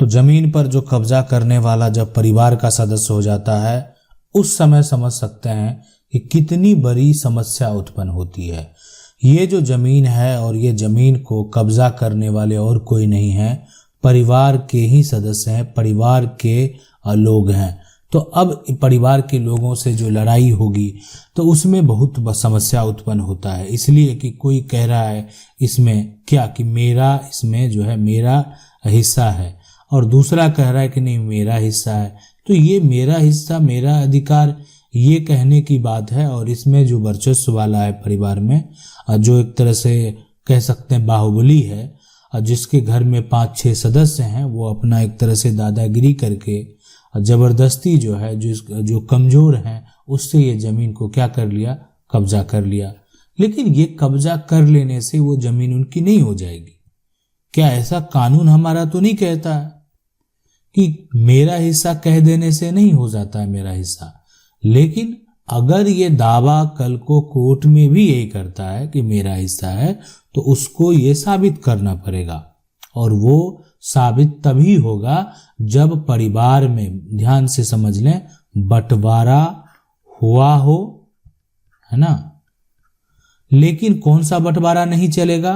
तो जमीन पर जो कब्जा करने वाला जब परिवार का सदस्य हो जाता है, उस समय समझ सकते हैं कि कितनी बड़ी समस्या उत्पन्न होती है। ये जो जमीन है और ये जमीन को कब्जा करने वाले और कोई नहीं है, परिवार के ही सदस्य हैं, परिवार के लोग हैं। तो अब परिवार के लोगों से जो लड़ाई होगी तो उसमें बहुत समस्या उत्पन्न होता है, इसलिए कि कोई कह रहा है इसमें क्या कि मेरा इसमें जो है मेरा हिस्सा है, और दूसरा कह रहा है कि नहीं मेरा हिस्सा है। तो ये मेरा हिस्सा, मेरा अधिकार, ये कहने की बात है। और इसमें जो वर्चस्व वाला है परिवार में, जो एक तरह से कह सकते हैं बाहुबली है, जिसके घर में 5-6 सदस्य हैं, वो अपना एक तरह से दादागिरी करके जबरदस्ती जो है जो कमजोर हैं उससे ये जमीन को क्या कर लिया, कब्जा कर लिया। लेकिन ये कब्जा कर लेने से वो जमीन उनकी नहीं हो जाएगी। क्या ऐसा कानून हमारा तो नहीं कहता है कि मेरा हिस्सा कह देने से नहीं हो जाता है मेरा हिस्सा। लेकिन अगर ये दावा कल को कोर्ट में भी यही करता है कि मेरा हिस्सा है, तो उसको ये साबित करना पड़ेगा, और वो साबित तभी होगा जब परिवार में, ध्यान से समझ लें, बंटवारा हुआ हो, है ना। लेकिन कौन सा बंटवारा नहीं चलेगा?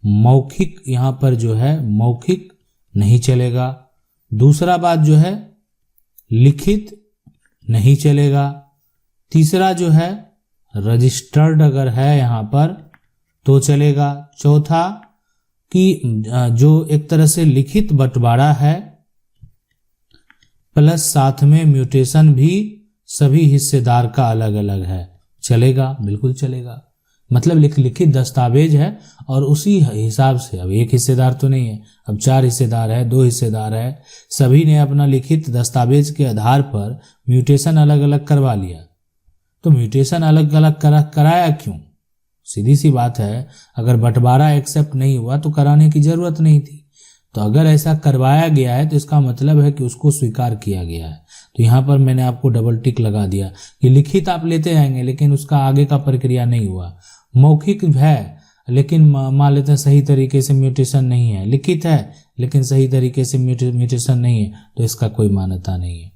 मौखिक, यहां पर जो है मौखिक नहीं चलेगा। दूसरा बात जो है लिखित नहीं चलेगा। तीसरा जो है रजिस्टर्ड अगर है यहां पर तो चलेगा। चौथा कि जो एक तरह से लिखित बंटवारा है प्लस साथ में म्यूटेशन भी सभी हिस्सेदार का अलग अलग है, चलेगा, बिल्कुल चलेगा। मतलब लिखित दस्तावेज है और उसी हिसाब से, अब एक हिस्सेदार तो नहीं है, अब 4 हिस्सेदार है, 2 हिस्सेदार है, सभी ने अपना लिखित दस्तावेज के आधार पर म्यूटेशन अलग अलग करवा लिया। तो म्यूटेशन अलग अलग कराया क्यों? सीधी सी बात है, अगर बंटवारा एक्सेप्ट नहीं हुआ तो कराने की जरूरत नहीं थी। तो अगर ऐसा करवाया गया है तो इसका मतलब है कि उसको स्वीकार किया गया है। तो यहाँ पर मैंने आपको डबल टिक लगा दिया कि लिखित आप लेते जाएंगे लेकिन उसका आगे का प्रक्रिया नहीं हुआ। मौखिक है लेकिन मान लेते हैं सही तरीके से म्यूटेशन नहीं है, लिखित है लेकिन सही तरीके से म्यूटेशन नहीं है, तो इसका कोई मान्यता नहीं है।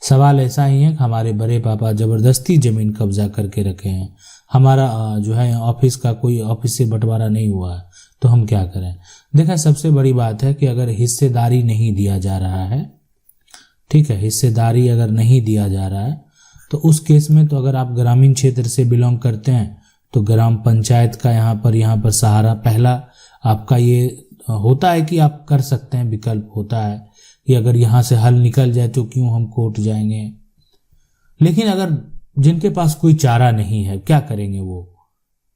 सवाल ऐसा ही है कि हमारे बड़े पापा जबरदस्ती जमीन कब्जा करके रखे हैं, हमारा जो है ऑफिस का कोई ऑफिस से बंटवारा नहीं हुआ है, तो हम क्या करें? देखा, सबसे बड़ी बात है कि अगर हिस्सेदारी नहीं दिया जा रहा है, ठीक है, हिस्सेदारी अगर नहीं दिया जा रहा है तो उस केस में तो अगर आप ग्रामीण क्षेत्र से बिलोंग करते हैं तो ग्राम पंचायत का यहाँ पर सहारा पहला आपका ये होता है कि आप कर सकते हैं, विकल्प होता है कि अगर यहाँ से हल निकल जाए तो क्यों हम कोर्ट जाएंगे। लेकिन अगर जिनके पास कोई चारा नहीं है, क्या करेंगे वो?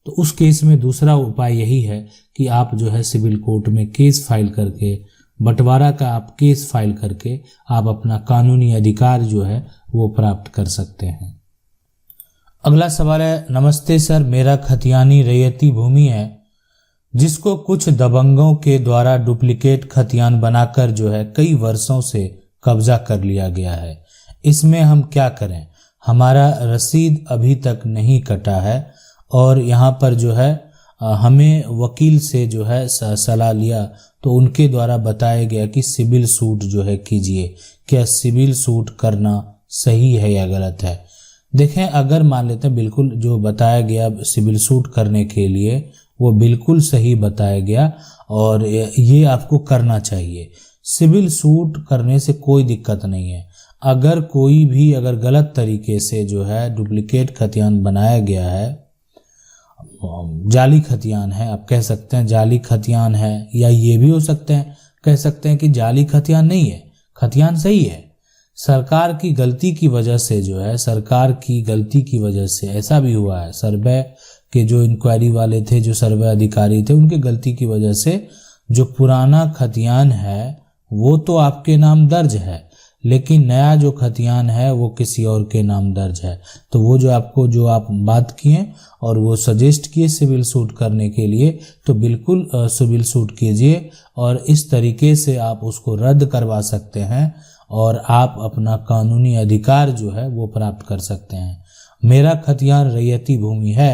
तो उस केस में दूसरा उपाय यही है कि आप जो है सिविल कोर्ट में केस फाइल करके, बंटवारा का आप केस फाइल करके आप अपना कानूनी अधिकार जो है वो प्राप्त कर सकते हैं। अगला सवाल है, नमस्ते सर, मेरा खतियानी रैयती भूमि है जिसको कुछ दबंगों के द्वारा डुप्लीकेट खतियान बनाकर जो है कई वर्षों से कब्जा कर लिया गया है, इसमें हम क्या करें? हमारा रसीद अभी तक नहीं कटा है और यहाँ पर जो है हमें वकील से जो है सलाह लिया तो उनके द्वारा बताया गया कि सिविल सूट जो है कीजिए। क्या सिविल सूट करना सही है या गलत है? देखें, अगर मान लेते हैं बिल्कुल जो बताया गया सिविल सूट करने के लिए वो बिल्कुल सही बताया गया और ये आपको करना चाहिए। सिविल सूट करने से कोई दिक्कत नहीं है। अगर कोई भी अगर गलत तरीके से जो है डुप्लीकेट खतियान बनाया गया है, जाली खतियान है, आप कह सकते हैं जाली खतियान है, या ये भी हो सकते हैं कह सकते हैं कि जाली खतियान नहीं है, खतियान सही है, सरकार की गलती की वजह से जो है, सरकार की गलती की वजह से ऐसा भी हुआ है। सर्वे के जो इंक्वायरी वाले थे, जो सर्वे अधिकारी थे, उनकी गलती की वजह से जो पुराना खतियान है वो तो आपके नाम दर्ज है, लेकिन नया जो खतियान है वो किसी और के नाम दर्ज है। तो वो जो आप बात किए और वो सजेस्ट किए सिविल सूट करने के लिए, तो बिल्कुल सिविल सूट कीजिए और इस तरीके से आप उसको रद्द करवा सकते हैं और आप अपना कानूनी अधिकार जो है वो प्राप्त कर सकते हैं। मेरा खतियान रैयती भूमि है,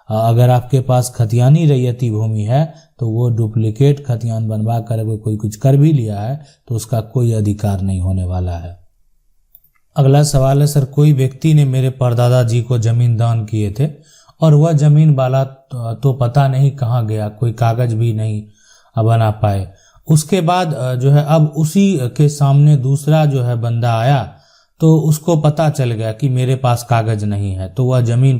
अगर आपके पास खतियानी रैयती भूमि है तो वो डुप्लीकेट खतियान बनवा कर अगर कोई कुछ कर भी लिया है तो उसका कोई अधिकार नहीं होने वाला है। अगला सवाल है, सर कोई व्यक्ति ने मेरे परदादा जी को जमीन दान किए थे और वह जमीन वाला तो पता नहीं कहाँ गया, कोई कागज भी नहीं बना पाए। उसके बाद जो है अब उसी के सामने दूसरा जो है बंदा आया तो उसको पता चल गया कि मेरे पास कागज नहीं है, तो वह जमीन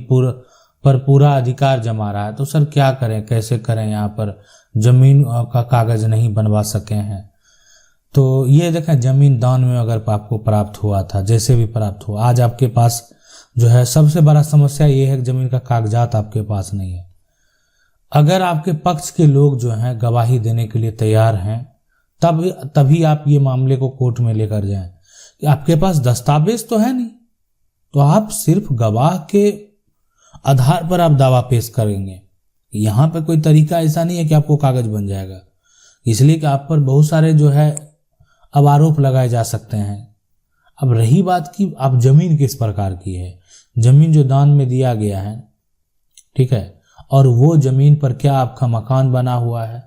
पर पूरा अधिकार जमा रहा है। तो सर क्या करें, कैसे करें, यहाँ पर जमीन का कागज नहीं बनवा सके हैं। तो ये देखें, जमीन दान में अगर आपको प्राप्त हुआ था, जैसे भी प्राप्त हुआ, आज आपके पास जो है सबसे बड़ा समस्या ये है कि जमीन का कागजात आपके पास नहीं है। अगर आपके पक्ष के लोग जो हैं गवाही देने के लिए तैयार हैं तभी आप ये मामले को कोर्ट में लेकर जाएं। कि आपके पास दस्तावेज तो है नहीं, तो आप सिर्फ गवाह के आधार पर आप दावा पेश करेंगे। यहाँ पर कोई तरीका ऐसा नहीं है कि आपको कागज बन जाएगा, इसलिए कि आप पर बहुत सारे जो है अब आरोप लगाए जा सकते हैं। अब रही बात कि आप जमीन किस प्रकार की है, जमीन जो दान में दिया गया है, ठीक है, और वो जमीन पर क्या आपका मकान बना हुआ है,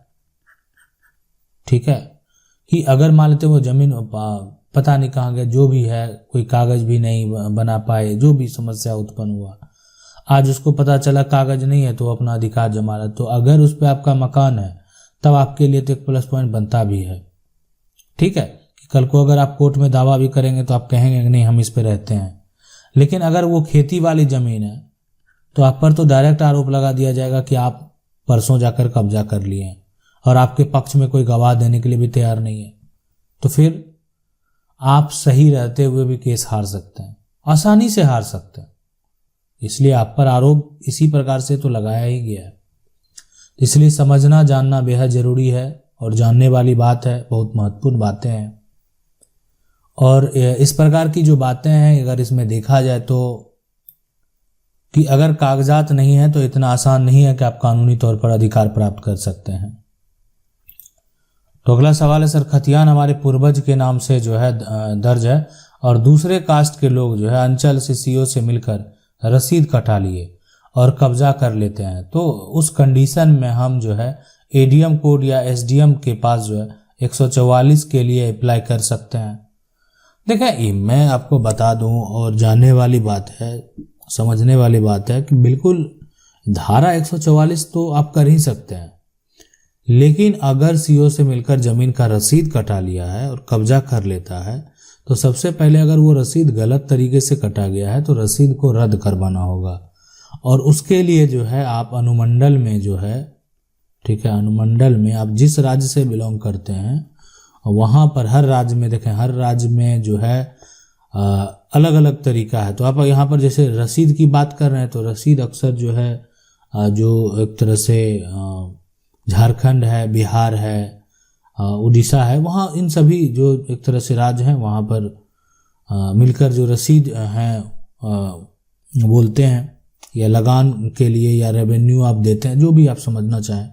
ठीक है, कि अगर मान लेते वो जमीन पता नहीं कहाँ गया, जो भी है, कोई कागज भी नहीं बना पाए, जो भी समस्या उत्पन्न हुआ, आज उसको पता चला कागज नहीं है तो अपना अधिकार जमा रहा, तो अगर उस पर आपका मकान है तब आपके लिए तो एक प्लस पॉइंट बनता भी है, ठीक है, कि कल को अगर आप कोर्ट में दावा भी करेंगे तो आप कहेंगे कि नहीं हम इस पे रहते हैं। लेकिन अगर वो खेती वाली जमीन है तो आप पर तो डायरेक्ट आरोप लगा दिया जाएगा कि आप परसों जाकर कब्जा कर लिए हैं और आपके पक्ष में कोई गवाह देने के लिए भी तैयार नहीं है, तो फिर आप सही रहते हुए भी केस हार सकते हैं, आसानी से हार सकते हैं। इसलिए आप पर आरोप इसी प्रकार से तो लगाया ही गया है। इसलिए समझना जानना बेहद जरूरी है और जानने वाली बात है, बहुत महत्वपूर्ण बातें हैं। और इस प्रकार की जो बातें हैं अगर इसमें देखा जाए तो कि अगर कागजात नहीं है तो इतना आसान नहीं है कि आप कानूनी तौर पर अधिकार प्राप्त कर सकते हैं। तो अगला सवाल है, सर खतियान हमारे पूर्वज के नाम से जो है दर्ज है और दूसरे कास्ट के लोग जो है अंचल से सीओ से मिलकर रसीद कटा लिए और कब्जा कर लेते हैं, तो उस कंडीशन में हम जो है एडीएम कोड या एसडीएम के पास जो है 144 के लिए अप्लाई कर सकते हैं। देखें, मैं आपको बता दूं और जानने वाली बात है, समझने वाली बात है कि बिल्कुल धारा 144 तो आप कर ही सकते हैं, लेकिन अगर सीओ से मिलकर जमीन का रसीद कटा लिया है और कब्जा कर लेता है तो सबसे पहले अगर वो रसीद गलत तरीके से कटा गया है तो रसीद को रद्द करवाना होगा। और उसके लिए जो है आप अनुमंडल में जो है, ठीक है, अनुमंडल में आप जिस राज्य से बिलोंग करते हैं वहाँ पर हर राज्य में देखें, हर राज्य में जो है अलग अलग तरीका है। तो आप यहाँ पर जैसे रसीद की बात कर रहे हैं तो रसीद अक्सर जो है जो एक तरह से झारखंड है, बिहार है, उड़ीसा है, वहाँ इन सभी जो एक तरह से राज्य हैं वहाँ पर मिलकर जो रसीद हैं बोलते हैं, या लगान के लिए या रेवेन्यू आप देते हैं, जो भी आप समझना चाहें।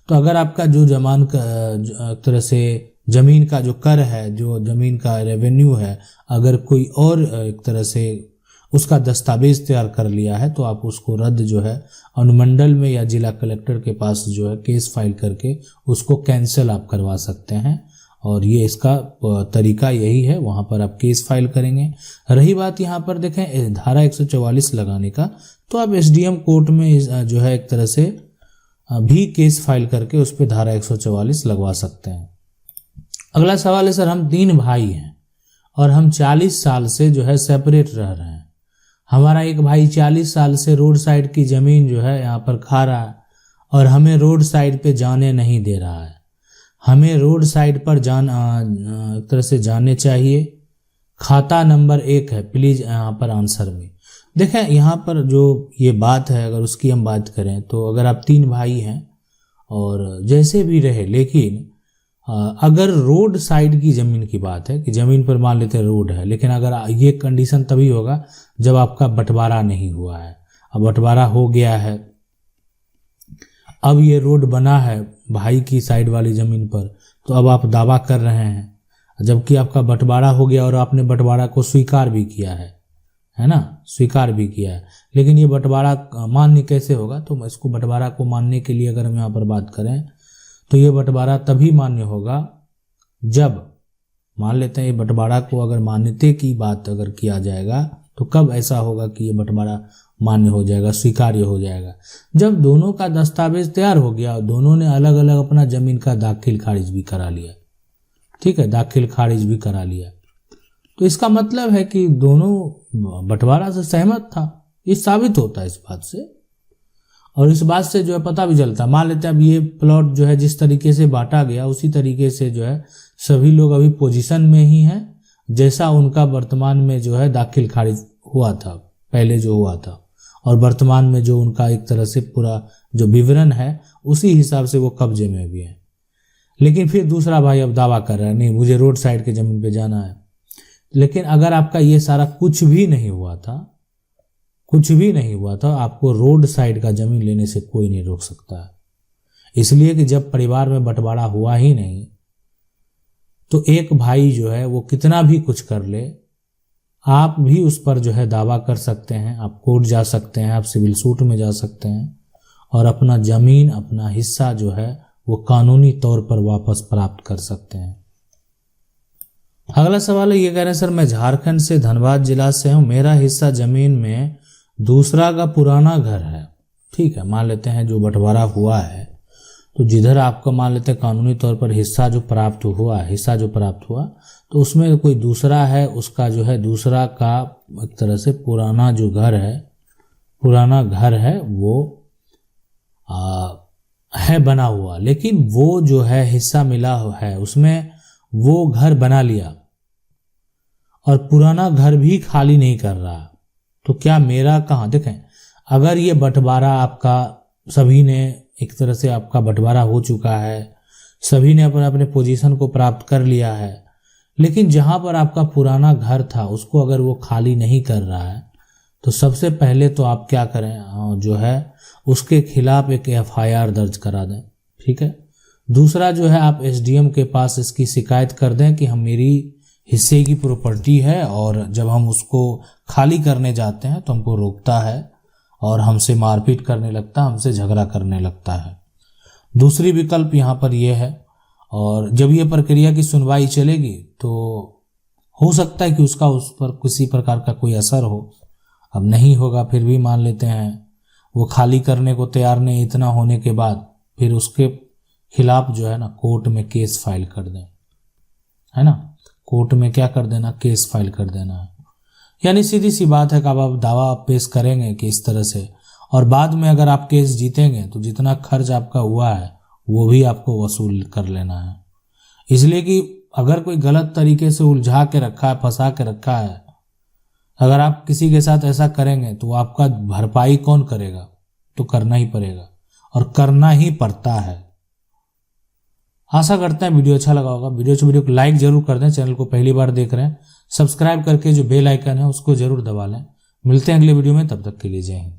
तो अगर आपका जो जमान का एक तरह से ज़मीन का जो कर है, जो ज़मीन का रेवेन्यू है, अगर कोई और एक तरह से उसका दस्तावेज तैयार कर लिया है तो आप उसको रद्द जो है अनुमंडल में या जिला कलेक्टर के पास जो है केस फाइल करके उसको कैंसिल आप करवा सकते हैं। और ये इसका तरीका यही है, वहाँ पर आप केस फाइल करेंगे। रही बात यहाँ पर देखें धारा 144 लगाने का, तो आप एसडीएम कोर्ट में जो है एक तरह से भी केस फाइल करके उस पर धारा 144 लगवा सकते हैं। अगला सवाल है, सर हम 3 भाई हैं और हम 40 साल से जो है सेपरेट रह रहे हैं। हमारा एक भाई 40 साल से रोड साइड की ज़मीन जो है यहाँ पर खा रहा है और हमें रोड साइड पे जाने नहीं दे रहा है। हमें रोड साइड पर एक तरह से जाने चाहिए। खाता नंबर 1 है, प्लीज़ यहाँ पर आंसर में देखें। यहाँ पर जो ये बात है अगर उसकी हम बात करें तो अगर आप 3 भाई हैं और जैसे भी रहे, लेकिन अगर रोड साइड की ज़मीन की बात है कि ज़मीन पर मान लेते हैं रोड है, लेकिन अगर ये कंडीशन तभी होगा जब आपका बंटवारा नहीं हुआ है। अब बंटवारा हो गया है, अब ये रोड बना है भाई की साइड वाली ज़मीन पर, तो अब आप दावा कर रहे हैं, जबकि आपका बंटवारा हो गया और आपने बंटवारा को स्वीकार भी किया है ना, स्वीकार भी किया है। लेकिन ये बंटवारा मान्य कैसे होगा? तो इसको बंटवारा को मानने के लिए अगर हम यहाँ पर बात करें तो ये बंटवारा तभी मान्य होगा जब, मान लेते हैं ये बंटवारा को अगर मान्यता की बात अगर किया जाएगा तो कब ऐसा होगा कि ये बंटवारा मान्य हो जाएगा, स्वीकार्य हो जाएगा? जब दोनों का दस्तावेज तैयार हो गया और दोनों ने अलग अलग अपना जमीन का दाखिल खारिज भी करा लिया। ठीक है, दाखिल खारिज भी करा लिया, तो इसका मतलब है कि दोनों बंटवारा से सहमत था। ये साबित होता है इस बात से, और इस बात से जो है पता भी चलता। मान लेते हैं अब ये प्लॉट जो है जिस तरीके से बांटा गया उसी तरीके से जो है सभी लोग अभी पोजीशन में ही हैं जैसा उनका वर्तमान में जो है दाखिल खारिज हुआ था, पहले जो हुआ था, और वर्तमान में जो उनका एक तरह से पूरा जो विवरण है उसी हिसाब से वो कब्जे में भी है। लेकिन फिर दूसरा भाई अब दावा कर रहा है नहीं मुझे रोड साइड के जमीन पे जाना है। लेकिन अगर आपका ये सारा कुछ भी नहीं हुआ था, कुछ भी नहीं हुआ था, आपको रोड साइड का जमीन लेने से कोई नहीं रोक सकता है। इसलिए कि जब परिवार में बंटवारा हुआ ही नहीं तो एक भाई जो है वो कितना भी कुछ कर ले, आप भी उस पर जो है दावा कर सकते हैं, आप कोर्ट जा सकते हैं, आप सिविल सूट में जा सकते हैं और अपना जमीन, अपना हिस्सा जो है वो कानूनी तौर पर वापस प्राप्त कर सकते हैं। अगला सवाल है, ये कह रहे हैं सर मैं झारखंड से धनबाद जिला से हूं, मेरा हिस्सा जमीन में दूसरा का पुराना घर है। ठीक है, मान लेते हैं जो बंटवारा हुआ है तो जिधर आपका मान लेते हैं कानूनी तौर पर हिस्सा जो प्राप्त हुआ तो उसमें कोई दूसरा है, उसका जो है दूसरा का एक तरह से पुराना घर है वो है बना हुआ, लेकिन वो जो है हिस्सा मिला है उसमें वो घर बना लिया और पुराना घर भी खाली नहीं कर रहा, तो क्या मेरा कहाँ? देखें, अगर ये बंटवारा आपका सभी ने एक तरह से आपका बंटवारा हो चुका है, सभी ने अपने अपने पोजीशन को प्राप्त कर लिया है, लेकिन जहां पर आपका पुराना घर था उसको अगर वो खाली नहीं कर रहा है तो सबसे पहले तो आप क्या करें, जो है उसके खिलाफ एक FIR दर्ज करा दें। ठीक है, दूसरा जो है आप SDM के पास इसकी शिकायत कर दें कि हम मेरी हिस्से की प्रॉपर्टी है और जब हम उसको खाली करने जाते हैं तो हमको रोकता है और हमसे मारपीट करने लगता है, हमसे झगड़ा करने लगता है। दूसरी विकल्प यहाँ पर यह है, और जब ये प्रक्रिया की सुनवाई चलेगी तो हो सकता है कि उसका उस पर किसी प्रकार का कोई असर हो। अब नहीं होगा, फिर भी मान लेते हैं वो खाली करने को तैयार नहीं, इतना होने के बाद फिर उसके खिलाफ जो है ना कोर्ट में केस फाइल कर दें, है ना, कोर्ट में क्या कर देना, केस फाइल कर देना है। यानी सीधी सी बात है कि अब आप दावा पेश करेंगे कि इस तरह से, और बाद में अगर आप केस जीतेंगे तो जितना खर्च आपका हुआ है वो भी आपको वसूल कर लेना है। इसलिए कि अगर कोई गलत तरीके से उलझा के रखा है, फंसा के रखा है, अगर आप किसी के साथ ऐसा करेंगे तो आपका भरपाई कौन करेगा? तो करना ही पड़ेगा और करना ही पड़ता है। आशा करते हैं वीडियो अच्छा लगा होगा। वीडियो को लाइक जरूर कर दें, चैनल को पहली बार देख रहे हैं सब्सक्राइब करके जो बेल आइकन है उसको जरूर दबा लें। मिलते हैं अगले वीडियो में, तब तक के लिए जय हिंद।